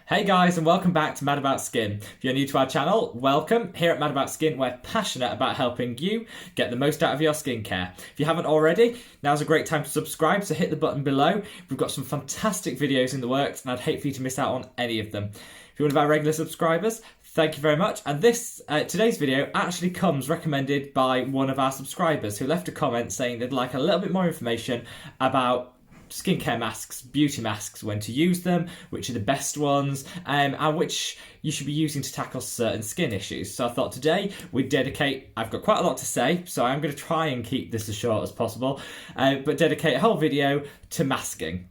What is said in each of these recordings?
Hey guys, and welcome back to Mad About Skin. If you're new to our channel, welcome. Here at Mad About Skin, we're passionate about helping you get the most out of your skincare. If you haven't already, now's a great time to subscribe, so hit the button below. We've got some fantastic videos in the works, and I'd hate for you to miss out on any of them. If you're one of our regular subscribers, thank you very much. And today's video actually comes recommended by one of our subscribers who left a comment saying they'd like a little bit more information about skincare masks, beauty masks, when to use them, which are the best ones, and which you should be using to tackle certain skin issues. So I thought today I've got quite a lot to say, so I'm going to try and keep this as short as possible, but dedicate a whole video to masking.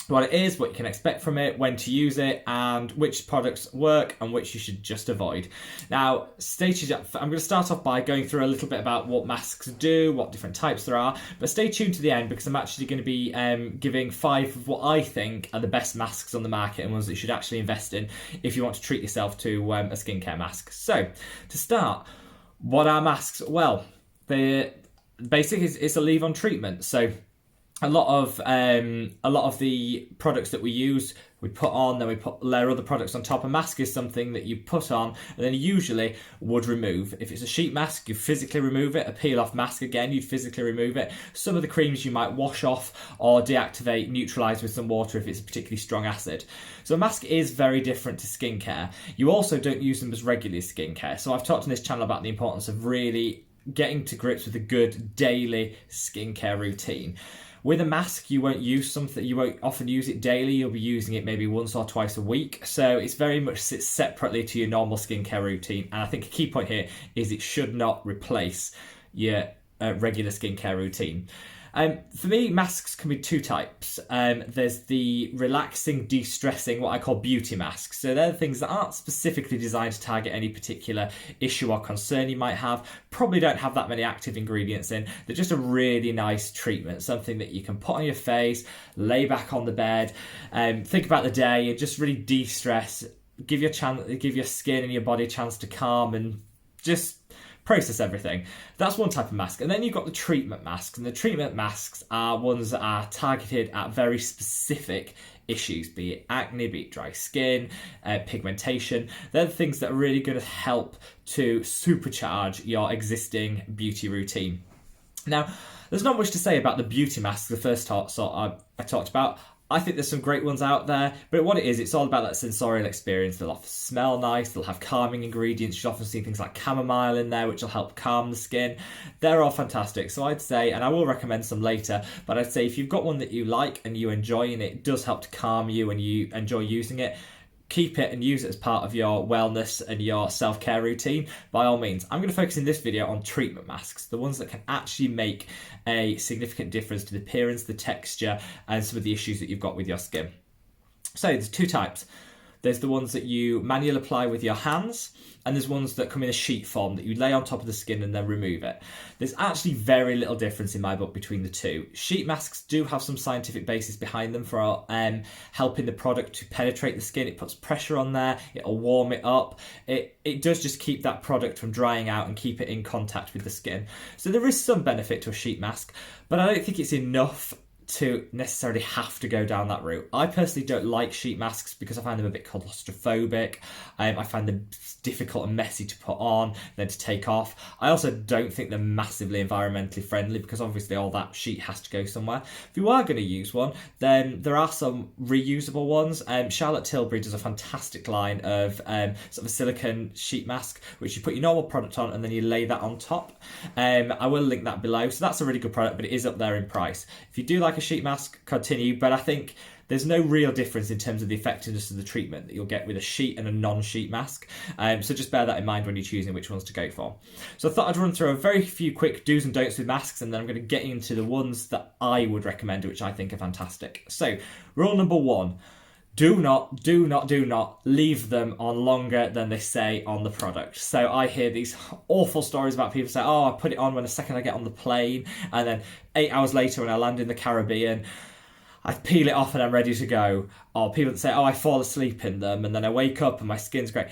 What it is, what you can expect from it, when to use it, and which products work and which you should just avoid. Now, I'm going to start off by going through a little bit about what masks do, what different types there are, but stay tuned to the end because I'm actually going to be giving 5 of what I think are the best masks on the market and ones that you should actually invest in if you want to treat yourself to a skincare mask. So, to start, what are masks? Well, the basic is a leave-on treatment. So, a lot of the products that we use, we put on, then we layer other products on top. A mask is something that you put on and then usually would remove. If it's a sheet mask, you physically remove it. A peel-off mask, again, you'd physically remove it. Some of the creams you might wash off or deactivate, neutralise with some water if it's a particularly strong acid. So a mask is very different to skincare. You also don't use them as regular skincare. So I've talked on this channel about the importance of really getting to grips with a good daily skincare routine. With a mask, you won't often use it daily. You'll be using it maybe once or twice a week. So it's very much sits separately to your normal skincare routine. And I think a key point here is it should not replace your regular skincare routine. For me, masks can be 2 types. There's the relaxing, de-stressing, what I call beauty masks. So they're the things that aren't specifically designed to target any particular issue or concern you might have. Probably don't have that many active ingredients in. They're just a really nice treatment, something that you can put on your face, lay back on the bed, think about the day, and just really de-stress. Give your skin and your body a chance to calm and just process everything. That's one type of mask. And then you've got the treatment masks. And the treatment masks are ones that are targeted at very specific issues, be it acne, be it dry skin, pigmentation. They're the things that are really going to help to supercharge your existing beauty routine. Now, there's not much to say about the beauty masks, the first sort I talked about. I think there's some great ones out there, but what it is, it's all about that sensorial experience. They'll often smell nice, they'll have calming ingredients. You'll often see things like chamomile in there, which will help calm the skin. They're all fantastic. So I'd say, and I will recommend some later, but I'd say if you've got one that you like and you enjoy and it does help to calm you and you enjoy using it, keep it and use it as part of your wellness and your self-care routine, by all means. I'm going to focus in this video on treatment masks, the ones that can actually make a significant difference to the appearance, the texture, and some of the issues that you've got with your skin. So there's 2 types. There's the ones that you manually apply with your hands, and there's ones that come in a sheet form that you lay on top of the skin and then remove it. There's actually very little difference in my book between the 2. Sheet masks do have some scientific basis behind them for helping the product to penetrate the skin. It puts pressure on there, it'll warm it up. It does just keep that product from drying out and keep it in contact with the skin. So there is some benefit to a sheet mask, but I don't think it's enough to necessarily have to go down that route. I personally don't like sheet masks because I find them a bit claustrophobic. I find them difficult and messy to put on, then to take off. I also don't think they're massively environmentally friendly because obviously all that sheet has to go somewhere. If you are going to use one, then there are some reusable ones. Charlotte Tilbury does a fantastic line of sort of a silicone sheet mask, which you put your normal product on and then you lay that on top. I will link that below. So that's a really good product, but it is up there in price. If you do like a sheet mask, continue, but I think there's no real difference in terms of the effectiveness of the treatment that you'll get with a sheet and a non-sheet mask. So just bear that in mind when you're choosing which ones to go for. So I thought I'd run through a very few quick do's and don'ts with masks, and then I'm going to get into the ones that I would recommend, which I think are fantastic. So rule number 1, do not leave them on longer than they say on the product. So I hear these awful stories about people say, oh, I put it on when the second I get on the plane, and then 8 hours later when I land in the Caribbean, I peel it off and I'm ready to go. Or people that say, oh, I fall asleep in them and then I wake up and my skin's great.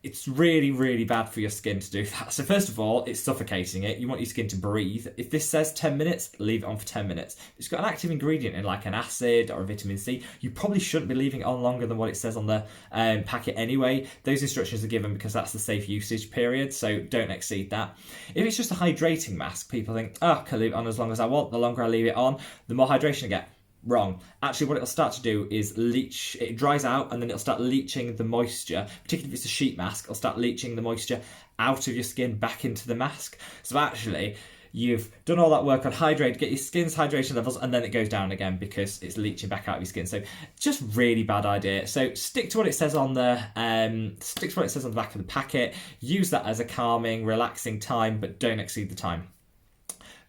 it's really, really bad for your skin to do that. So first of all, it's suffocating it. You want your skin to breathe. If this says 10 minutes, leave it on for 10 minutes. If it's got an active ingredient in like an acid or a vitamin C, you probably shouldn't be leaving it on longer than what it says on the packet anyway. Those instructions are given because that's the safe usage period, so don't exceed that. If it's just a hydrating mask, people think, oh, I can leave it on as long as I want. The longer I leave it on, the more hydration I get. Wrong. Actually, what it'll start to do is leach. It dries out and then it'll start leaching the moisture, particularly if it's a sheet mask, it'll start leaching the moisture out of your skin back into the mask. So actually, you've done all that work on hydrate, get your skin's hydration levels, and then it goes down again because it's leaching back out of your skin. So just really bad idea. So stick to what it says on the back of the packet. Use that as a calming, relaxing time, but don't exceed the time.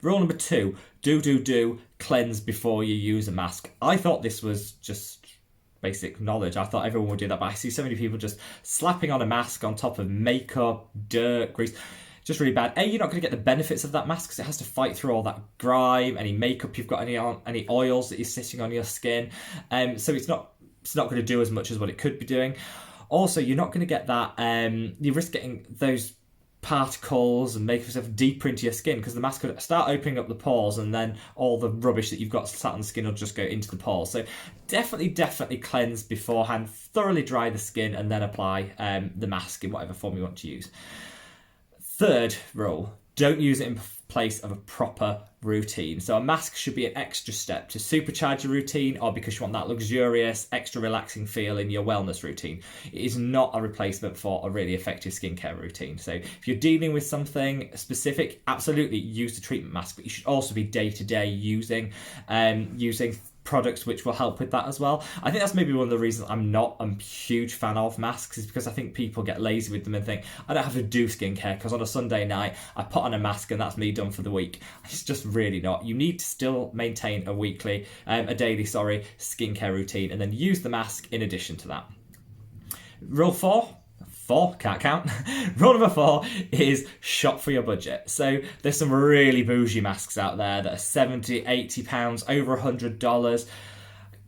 Rule number 2, do cleanse before you use a mask. I thought this was just basic knowledge. I thought everyone would do that, but I see so many people just slapping on a mask on top of makeup, dirt, grease. Just really bad. You're not going to get the benefits of that mask because it has to fight through all that grime, any makeup you've got, any oils that you're sitting on your skin. So it's not going to do as much as what it could be doing. Also, you're not going to get that. You risk getting those particles and make yourself deeper into your skin because the mask could start opening up the pores and then all the rubbish that you've got sat on the skin will just go into the pores. So definitely cleanse beforehand, thoroughly dry the skin and then apply the mask in whatever form you want to use. Third rule, don't use it in place of a proper routine. So a mask should be an extra step to supercharge your routine or because you want that luxurious, extra relaxing feel in your wellness routine. It is not a replacement for a really effective skincare routine. So if you're dealing with something specific, absolutely use the treatment mask, but you should also be day-to-day using products which will help with that as well. I think that's maybe one of the reasons I'm not a huge fan of masks is because I think people get lazy with them and think, I don't have to do skincare because on a Sunday night I put on a mask and that's me done for the week. It's just really not. You need to still maintain a daily skincare routine and then use the mask in addition to that. Rule 4, can't count. Rule number 4 is shop for your budget. So there's some really bougie masks out there that are £70, £80, over $100.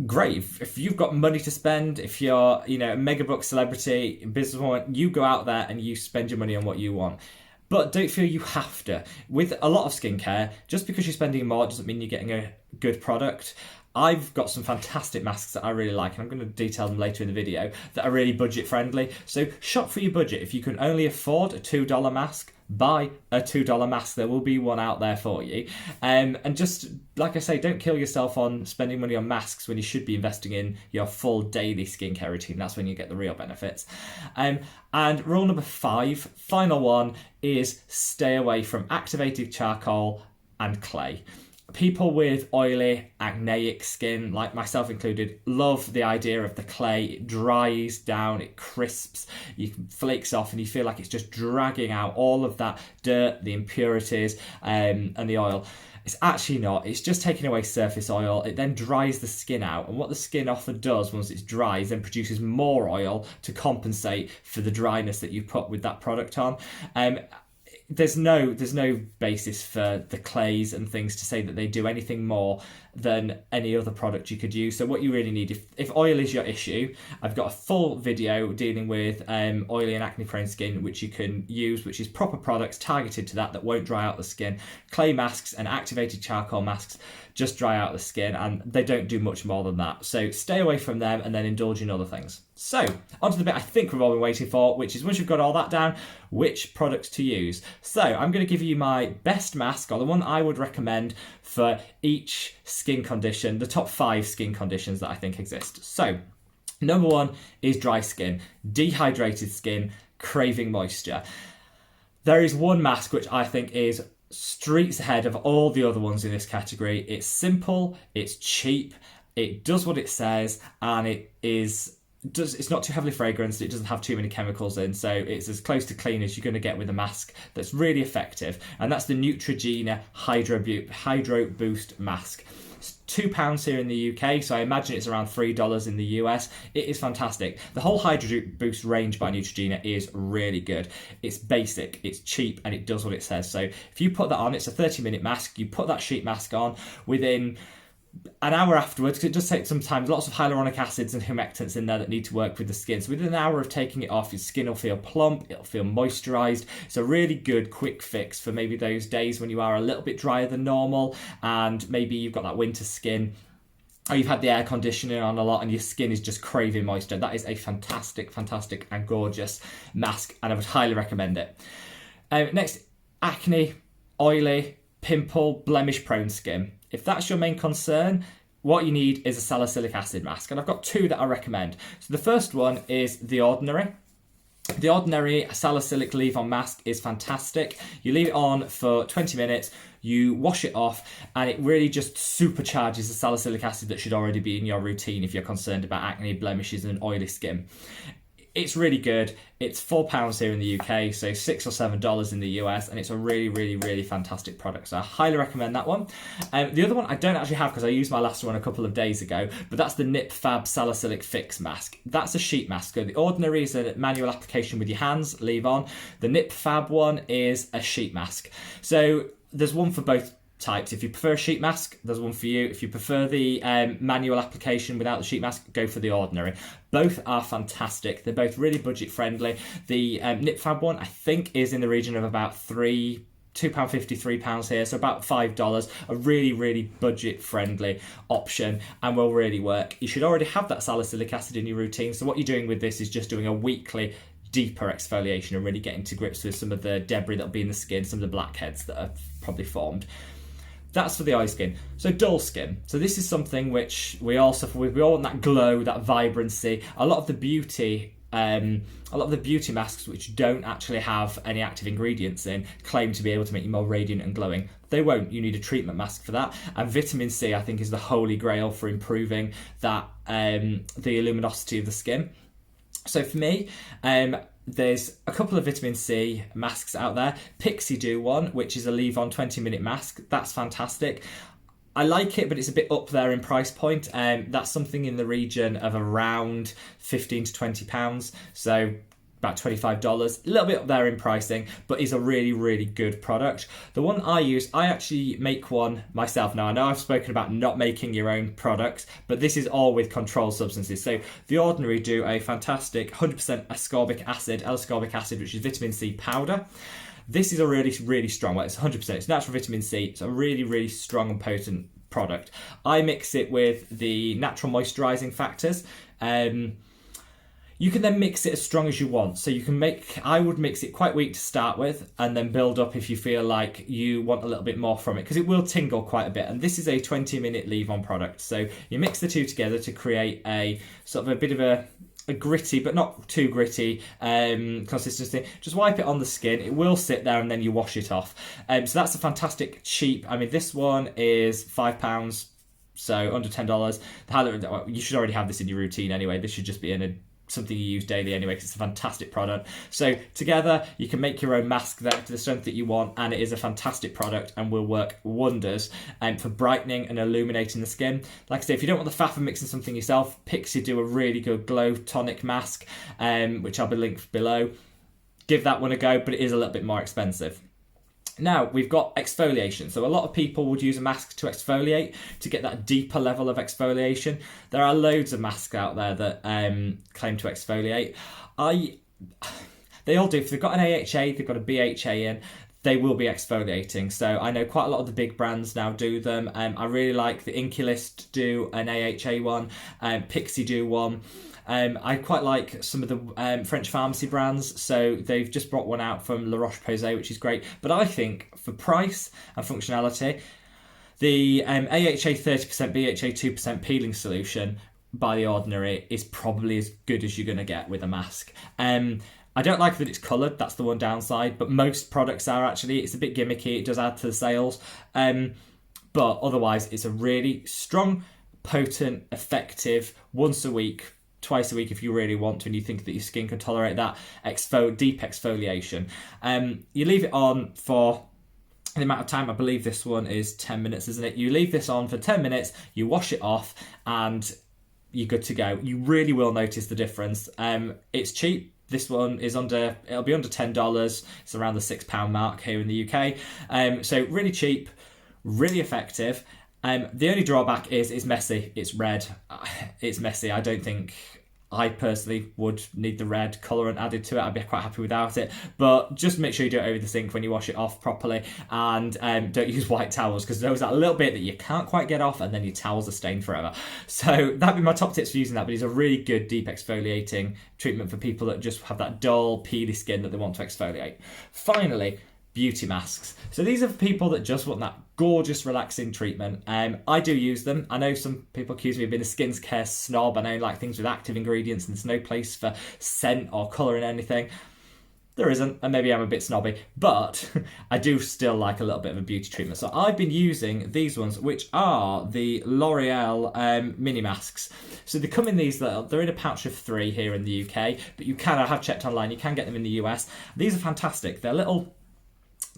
Great. If you've got money to spend, if you're, a mega book celebrity, businesswoman, you go out there and you spend your money on what you want. But don't feel you have to. With a lot of skincare, just because you're spending more doesn't mean you're getting a good product. I've got some fantastic masks that I really like, and I'm going to detail them later in the video, that are really budget friendly. So shop for your budget. If you can only afford a $2 mask, buy a $2 mask. There will be one out there for you. And just, like I say, don't kill yourself on spending money on masks when you should be investing in your full daily skincare routine. That's when you get the real benefits. And rule number 5, final one, is stay away from activated charcoal and clay. People with oily, acneic skin, like myself included, love the idea of the clay. It dries down, it crisps, it flakes off, and you feel like it's just dragging out all of that dirt, the impurities, and the oil. It's actually not. It's just taking away surface oil. It then dries the skin out, and what the skin often does once it's dry is then produces more oil to compensate for the dryness that you put with that product on. There's no basis for the clays and things to say that they do anything more than any other product you could use. So what you really need, if oil is your issue, I've got a full video dealing with oily and acne prone skin which you can use, which is proper products targeted to that won't dry out the skin. Clay masks and activated charcoal masks just dry out the skin and they don't do much more than that. So stay away from them and then indulge in other things. So onto the bit I think we've all been waiting for, which is once you've got all that down, which products to use. So I'm going to give you my best mask, or the one I would recommend for each skin condition, the top 5 skin conditions that I think exist. So number 1 is dry skin, dehydrated skin, craving moisture. There is one mask which I think is streets ahead of all the other ones in this category. It's simple, it's cheap, it does what it says, and it's not too heavily fragranced, it doesn't have too many chemicals in, so it's as close to clean as you're going to get with a mask that's really effective, and that's the Neutrogena Hydro Boost Mask. It's £2 here in the UK, so I imagine it's around $3 in the US. It is fantastic. The whole Hydro Boost range by Neutrogena is really good. It's basic, it's cheap, and it does what it says. So if you put that on, it's a 30-minute mask, you put that sheet mask on, within an hour afterwards, because it does take some time, lots of hyaluronic acids and humectants in there that need to work with the skin. So within an hour of taking it off, your skin will feel plump, it'll feel moisturised. It's a really good quick fix for maybe those days when you are a little bit drier than normal and maybe you've got that winter skin, or you've had the air conditioning on a lot and your skin is just craving moisture. That is a fantastic, fantastic and gorgeous mask, and I would highly recommend it. Next, acne, oily, pimple, blemish prone skin. If that's your main concern, what you need is a salicylic acid mask. And I've got two that I recommend. So the first one is The Ordinary. The Ordinary salicylic leave-on mask is fantastic. You leave it on for 20 minutes, you wash it off, and it really just supercharges the salicylic acid that should already be in your routine if you're concerned about acne, blemishes, and oily skin. It's really good. It's £4 here in the UK, so $6 or $7 in the US, and it's a really, really, really fantastic product. So I highly recommend that one. The other one I don't actually have because I used my last one a couple of days ago, but that's the Nip Fab Salicylic Fix Mask. That's a sheet mask. So the Ordinary is a manual application with your hands, leave on. The Nip Fab one is a sheet mask. So there's one for both types. If you prefer a sheet mask, there's one for you. If you prefer the manual application without the sheet mask, go for the Ordinary. Both are fantastic. They're both really budget friendly. The Nip Fab one, I think, is in the region of about £2.50, £3 here, so about $5. A really, really budget friendly option and will really work. You should already have that salicylic acid in your routine, so what you're doing with this is just doing a weekly deeper exfoliation and really getting to grips with some of the debris that'll be in the skin, some of the blackheads that are probably formed. That's for the eye skin. So dull skin. So this is something which we all suffer with. We all want that glow, that vibrancy. A lot of the beauty masks which don't actually have any active ingredients in claim to be able to make you more radiant and glowing. They won't. You need a treatment mask for that. And vitamin C, I think, is the holy grail for improving that the luminosity of the skin. So for me, there's a couple of vitamin C masks out there. Pixi do one, which is a leave-on 20-minute mask. That's fantastic. I like it, but it's a bit up there in price point. That's something in the region of around £15 to £20. So about $25, a little bit up there in pricing, but is a really, really good product. The one I use, I actually make one myself. Now, I know I've spoken about not making your own products, but this is all with controlled substances. So The Ordinary do a fantastic 100% ascorbic acid, which is vitamin C powder. This is a really, really strong one. It's 100%. It's natural vitamin C. It's a really, really strong and potent product. I mix it with the natural moisturising factors. You can then mix it as strong as you want. So you can I would mix it quite weak to start with and then build up if you feel like you want a little bit more from it, because it will tingle quite a bit. And this is a 20-minute leave-on product. So you mix the two together to create a sort of a bit of a gritty, but not too gritty consistency. Just wipe it on the skin. It will sit there and then you wash it off. So that's a fantastic cheap. I mean, this one is £5, so under $10. You should already have this in your routine anyway. This should just be something you use daily anyway, because it's a fantastic product. So together you can make your own mask there to the strength that you want, and it is a fantastic product and will work wonders for brightening and illuminating the skin. Like I say, if you don't want the faff of mixing something yourself, Pixi do a really good glow tonic mask, which I'll be linked below. Give that one a go, but it is a little bit more expensive. Now, we've got exfoliation. So a lot of people would use a mask to exfoliate, to get that deeper level of exfoliation. There are loads of masks out there that claim to exfoliate. They all do. If they've got an AHA, they've got a BHA in, they will be exfoliating. So I know quite a lot of the big brands now do them. I really like the Inculist do an AHA one, Pixi do one. I quite like some of the French pharmacy brands, so they've just brought one out from La Roche-Posay, which is great. But I think for price and functionality, the AHA 30%, BHA 2% peeling solution by The Ordinary is probably as good as you're going to get with a mask. I don't like that it's coloured, that's the one downside, but most products are actually. It's a bit gimmicky, it does add to the sales. But otherwise, it's a really strong, potent, effective, once a week, twice a week if you really want to, and you think that your skin can tolerate that deep exfoliation. You leave it on for the amount of time, I believe this one is 10 minutes, isn't it? You leave this on for 10 minutes, you wash it off, and you're good to go. You really will notice the difference. It's cheap. This one is it'll be under $10. It's around the £6 mark here in the UK. So really cheap, really effective. The only drawback is it's messy. It's red. It's messy. I don't think I personally would need the red colourant added to it. I'd be quite happy without it. But just make sure you do it over the sink when you wash it off properly, and don't use white towels, because there's that little bit that you can't quite get off and then your towels are stained forever. So that'd be my top tips for using that, but it's a really good deep exfoliating treatment for people that just have that dull, peely skin that they want to exfoliate. Finally, beauty masks. So these are for people that just want that gorgeous, relaxing treatment. I do use them. I know some people accuse me of being a skincare snob. I know like things with active ingredients and there's no place for scent or colour in anything. There isn't, and maybe I'm a bit snobby, but I do still like a little bit of a beauty treatment. So I've been using these ones, which are the L'Oreal mini masks. So they come in these, they're in a pouch of 3 here in the UK, but I have checked online, you can get them in the US. These are fantastic. They're little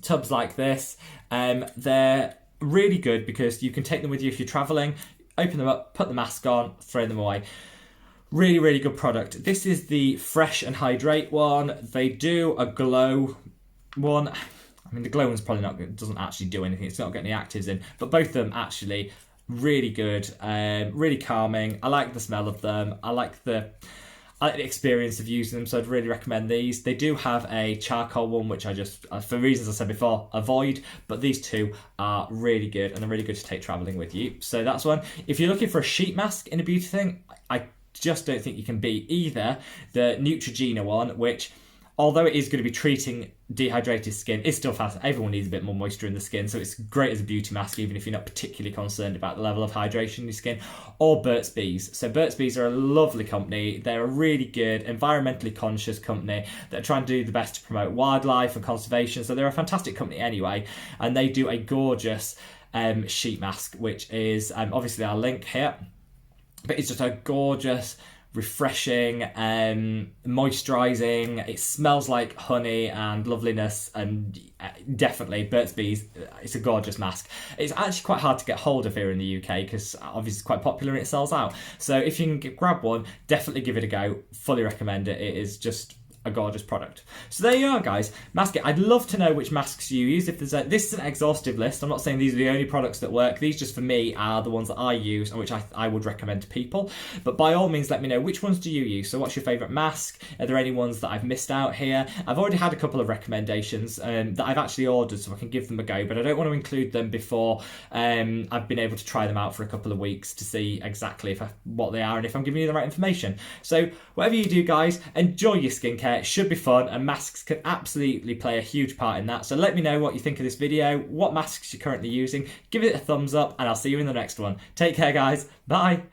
tubs like this. They're really good because you can take them with you if you're traveling, open them up, put the mask on, throw them away. Really, really good product. This is the Fresh and Hydrate one. They do a glow one. I mean, the glow one's probably not good, doesn't actually do anything. It's not got any actives in, but both of them actually really good, really calming. I like the smell of them. I like the experience of using them, so I'd really recommend these. They do have a charcoal one, which I just, for reasons I said before, avoid, but these two are really good, and they're really good to take travelling with you. So that's one. If you're looking for a sheet mask in a beauty thing, I just don't think you can beat either the Neutrogena one, which, although it is going to be treating dehydrated skin, it's still fast. Everyone needs a bit more moisture in the skin, so it's great as a beauty mask, even if you're not particularly concerned about the level of hydration in your skin. Or Burt's Bees. So Burt's Bees are a lovely company. They're a really good, environmentally conscious company that are trying to do the best to promote wildlife and conservation. So they're a fantastic company anyway, and they do a gorgeous sheet mask, which is obviously our link here. But it's just a gorgeous, refreshing, moisturising. It smells like honey and loveliness, and definitely Burt's Bees. It's a gorgeous mask. It's actually quite hard to get hold of here in the UK because obviously it's quite popular and it sells out. So if you can grab one, definitely give it a go. Fully recommend it. It is just a gorgeous product. So there you are, guys. Mask it. I'd love to know which masks you use. If there's this is an exhaustive list. I'm not saying these are the only products that work. These just for me are the ones that I use and which I would recommend to people. But by all means, let me know, which ones do you use? So what's your favourite mask? Are there any ones that I've missed out here? I've already had a couple of recommendations that I've actually ordered, so I can give them a go, but I don't want to include them before I've been able to try them out for a couple of weeks to see exactly what they are and if I'm giving you the right information. So whatever you do, guys, enjoy your skincare. It should be fun, and masks can absolutely play a huge part in that. So let me know what you think of this video, what masks you're currently using. Give it a thumbs up, and I'll see you in the next one. Take care, guys. Bye.